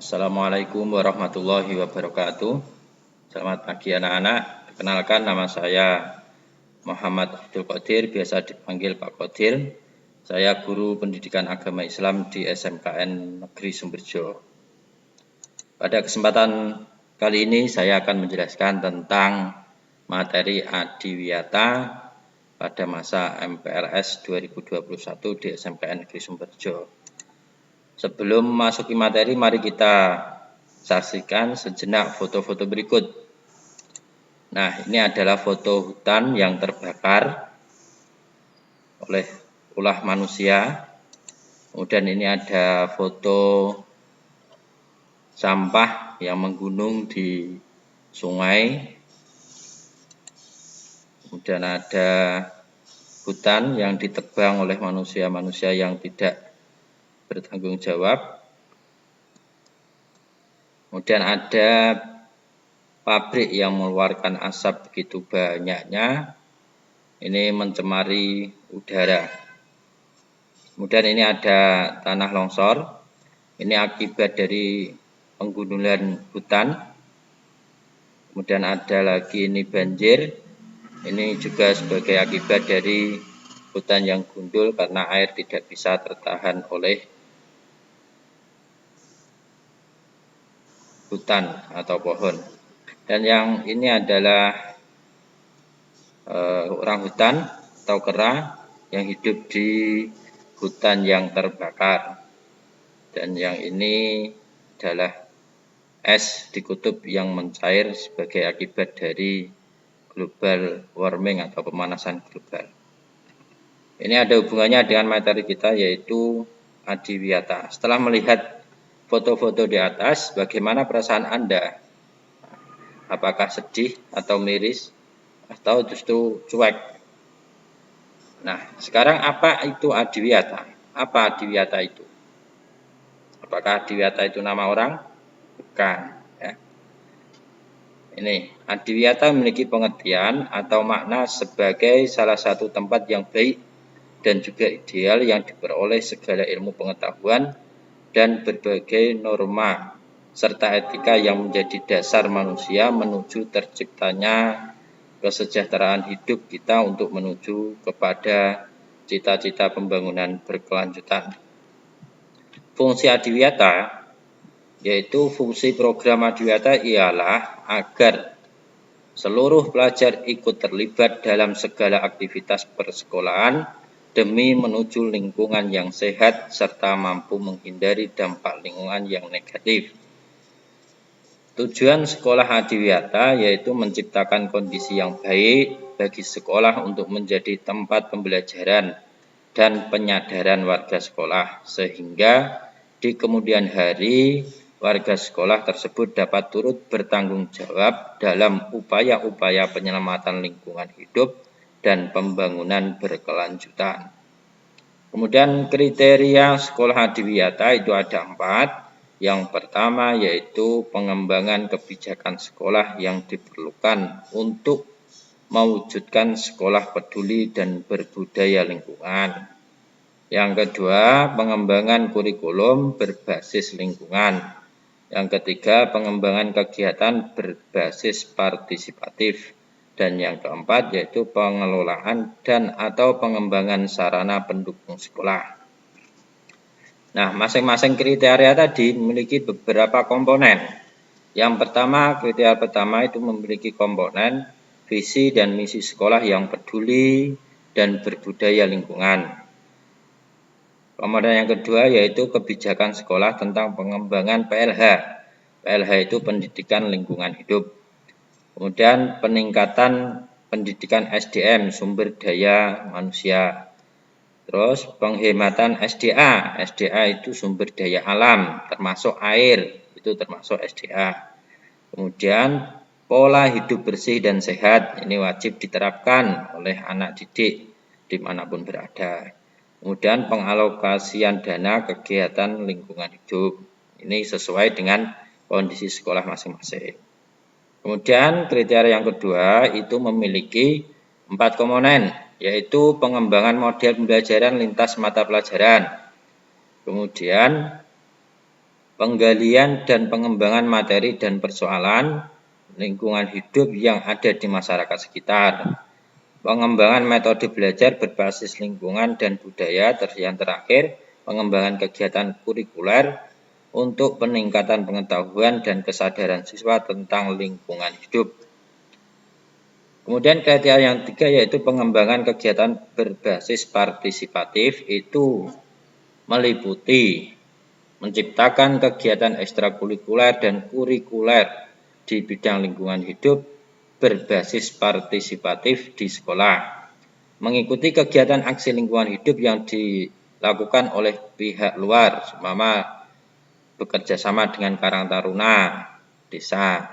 Assalamualaikum warahmatullahi wabarakatuh. Selamat pagi anak-anak. Perkenalkan, nama saya Muhammad Abdul Qadir, biasa dipanggil Pak Qadir. Saya guru pendidikan agama Islam di SMKN Negeri Sumberjo. Pada kesempatan kali ini saya akan menjelaskan tentang materi adiwiyata pada masa MPLS 2021 di SMKN Negeri Sumberjo. Sebelum masuki materi, mari kita saksikan sejenak foto-foto berikut. Nah, ini adalah foto hutan yang terbakar oleh ulah manusia. Kemudian ini ada foto sampah yang menggunung di sungai. Kemudian ada hutan yang ditebang oleh manusia-manusia yang tidak bertanggung jawab. Kemudian ada pabrik yang mengeluarkan asap begitu banyaknya, ini mencemari udara. Kemudian ini ada tanah longsor, ini akibat dari penggundulan hutan. Kemudian ada lagi ini banjir, ini juga sebagai akibat dari hutan yang gundul karena air tidak bisa tertahan oleh hutan atau pohon. Dan yang ini adalah orang hutan atau kera yang hidup di hutan yang terbakar. Dan yang ini adalah es di kutub yang mencair sebagai akibat dari global warming atau pemanasan global. Ini ada hubungannya dengan materi kita, yaitu adiwiyata. Setelah melihat foto-foto di atas, bagaimana perasaan Anda? Apakah sedih atau miris atau justru cuek? Nah, sekarang apa itu adiwiyata? Apa adiwiyata itu? Apakah adiwiyata itu nama orang? Bukan. Ya. Ini, adiwiyata memiliki pengertian atau makna sebagai salah satu tempat yang baik dan juga ideal yang diperoleh segala ilmu pengetahuan dan berbagai norma serta etika yang menjadi dasar manusia menuju terciptanya kesejahteraan hidup kita untuk menuju kepada cita-cita pembangunan berkelanjutan. Fungsi adiwiyata, yaitu fungsi program adiwiyata ialah agar seluruh pelajar ikut terlibat dalam segala aktivitas persekolahan demi menuju lingkungan yang sehat serta mampu menghindari dampak lingkungan yang negatif. Tujuan sekolah adiwiyata yaitu menciptakan kondisi yang baik bagi sekolah untuk menjadi tempat pembelajaran dan penyadaran warga sekolah, sehingga di kemudian hari warga sekolah tersebut dapat turut bertanggung jawab dalam upaya-upaya penyelamatan lingkungan hidup dan pembangunan berkelanjutan. Kemudian kriteria sekolah adiwiyata itu ada 4. Yang pertama yaitu pengembangan kebijakan sekolah yang diperlukan untuk mewujudkan sekolah peduli dan berbudaya lingkungan. Yang kedua, pengembangan kurikulum berbasis lingkungan. Yang ketiga, pengembangan kegiatan berbasis partisipatif. Dan yang keempat yaitu pengelolaan dan atau pengembangan sarana pendukung sekolah. Nah, masing-masing kriteria tadi memiliki beberapa komponen. Yang pertama, kriteria pertama itu memiliki komponen visi dan misi sekolah yang peduli dan berbudaya lingkungan. Komponen yang kedua yaitu kebijakan sekolah tentang pengembangan PLH. PLH itu pendidikan lingkungan hidup. Kemudian peningkatan pendidikan SDM, sumber daya manusia. Terus penghematan SDA. SDA itu sumber daya alam, termasuk air, itu termasuk SDA. Kemudian pola hidup bersih dan sehat, ini wajib diterapkan oleh anak didik dimanapun berada. Kemudian pengalokasian dana kegiatan lingkungan hidup, ini sesuai dengan kondisi sekolah masing-masing. Kemudian kriteria yang kedua itu memiliki 4 komponen, yaitu pengembangan model pembelajaran lintas mata pelajaran. Kemudian penggalian dan pengembangan materi dan persoalan lingkungan hidup yang ada di masyarakat sekitar, pengembangan metode belajar berbasis lingkungan dan budaya, yang terakhir pengembangan kegiatan kurikuler untuk peningkatan pengetahuan dan kesadaran siswa tentang lingkungan hidup. Kemudian kriteria yang ketiga yaitu pengembangan kegiatan berbasis partisipatif, itu meliputi menciptakan kegiatan ekstrakurikuler dan kurikuler di bidang lingkungan hidup berbasis partisipatif di sekolah, mengikuti kegiatan aksi lingkungan hidup yang dilakukan oleh pihak luar, umpama bekerja sama dengan Karang Taruna desa.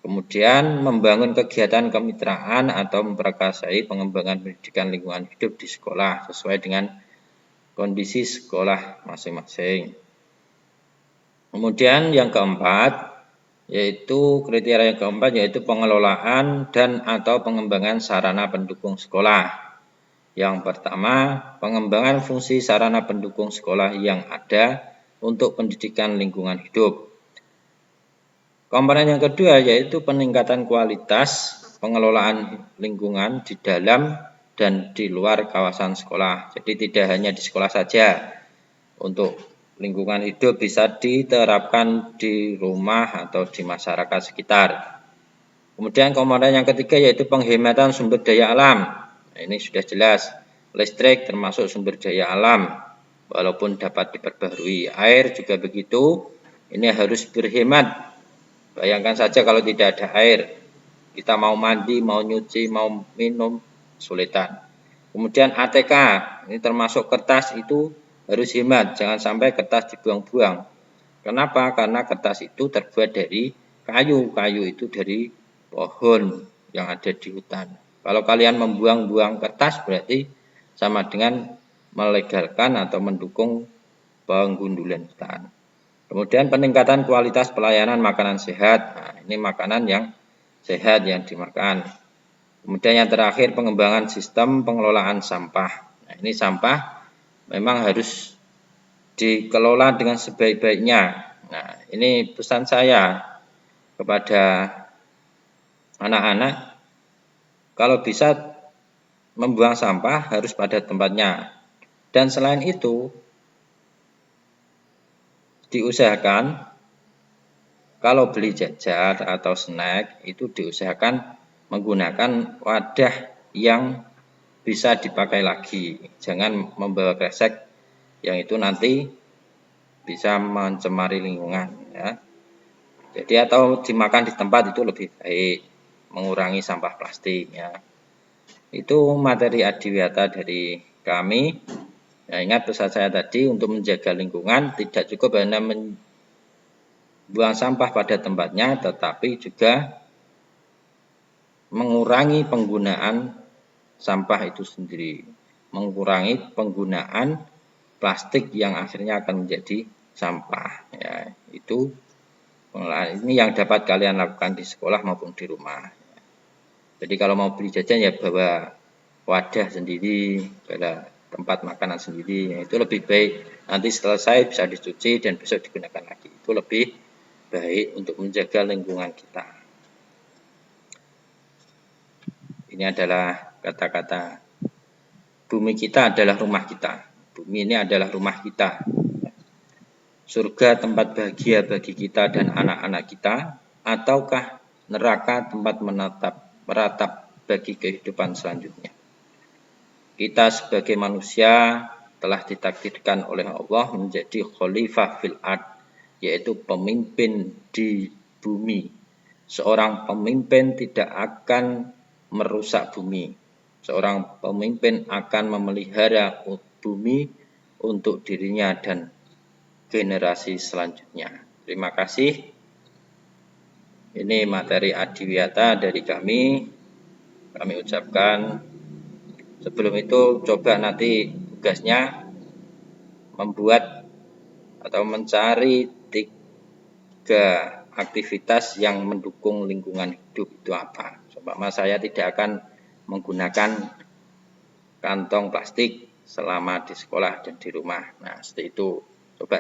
Kemudian membangun kegiatan kemitraan atau memperkasai pengembangan pendidikan lingkungan hidup di sekolah sesuai dengan kondisi sekolah masing-masing. Kemudian yang keempat, yaitu kriteria yang keempat yaitu pengelolaan dan atau pengembangan sarana pendukung sekolah. Yang pertama, pengembangan fungsi sarana pendukung sekolah yang ada untuk pendidikan lingkungan hidup. Komponen yang kedua yaitu peningkatan kualitas pengelolaan lingkungan di dalam dan di luar kawasan sekolah. Jadi tidak hanya di sekolah saja. Untuk lingkungan hidup bisa diterapkan di rumah atau di masyarakat sekitar. Kemudian komponen yang ketiga yaitu penghematan sumber daya alam. Nah, ini sudah jelas, listrik termasuk sumber daya alam, walaupun dapat diperbaharui. Air juga begitu, ini harus berhemat. Bayangkan saja kalau tidak ada air, kita mau mandi, mau nyuci, mau minum, kesulitan. Kemudian ATK, ini termasuk kertas, itu harus hemat, jangan sampai kertas dibuang-buang. Kenapa? Karena kertas itu terbuat dari kayu, kayu itu dari pohon yang ada di hutan. Kalau kalian membuang-buang kertas berarti sama dengan melegalkan atau mendukung penggundulan hutan. Kemudian peningkatan kualitas pelayanan makanan sehat. Nah, ini makanan yang sehat yang dimakan. Kemudian yang terakhir pengembangan sistem pengelolaan sampah. Nah, ini sampah memang harus dikelola dengan sebaik-baiknya. Nah, ini pesan saya kepada anak-anak, kalau bisa membuang sampah harus pada tempatnya. Dan selain itu, diusahakan kalau beli jajan atau snack itu diusahakan menggunakan wadah yang bisa dipakai lagi. Jangan membawa kresek yang itu nanti bisa mencemari lingkungan, ya. Jadi atau dimakan di tempat itu lebih baik, mengurangi sampah plastik, ya. Itu materi adiwiyata dari kami. Ya, ingat pesan saya tadi, untuk menjaga lingkungan tidak cukup hanya membuang sampah pada tempatnya, tetapi juga mengurangi penggunaan sampah itu sendiri, mengurangi penggunaan plastik yang akhirnya akan menjadi sampah. Ya, itu ini yang dapat kalian lakukan di sekolah maupun di rumah. Jadi kalau mau beli jajan ya bawa wadah sendiri, bawa tempat makanan sendiri. Ya, itu lebih baik. Nanti selesai bisa dicuci dan besok digunakan lagi. Itu lebih baik untuk menjaga lingkungan kita. Ini adalah kata-kata, bumi kita adalah rumah kita. Bumi ini adalah rumah kita. Surga tempat bahagia bagi kita dan anak-anak kita, ataukah neraka tempat meratap bagi kehidupan selanjutnya. Kita sebagai manusia telah ditakdirkan oleh Allah menjadi khalifah fil ard, yaitu pemimpin di bumi. Seorang pemimpin tidak akan merusak bumi. Seorang pemimpin akan memelihara bumi untuk dirinya dan generasi selanjutnya. Terima kasih. Ini materi adiwiyata dari kami. Kami ucapkan. Sebelum itu coba nanti tugasnya membuat atau mencari 3 aktivitas yang mendukung lingkungan hidup itu apa. Umpama saya tidak akan menggunakan kantong plastik selama di sekolah dan di rumah. Nah, seperti itu.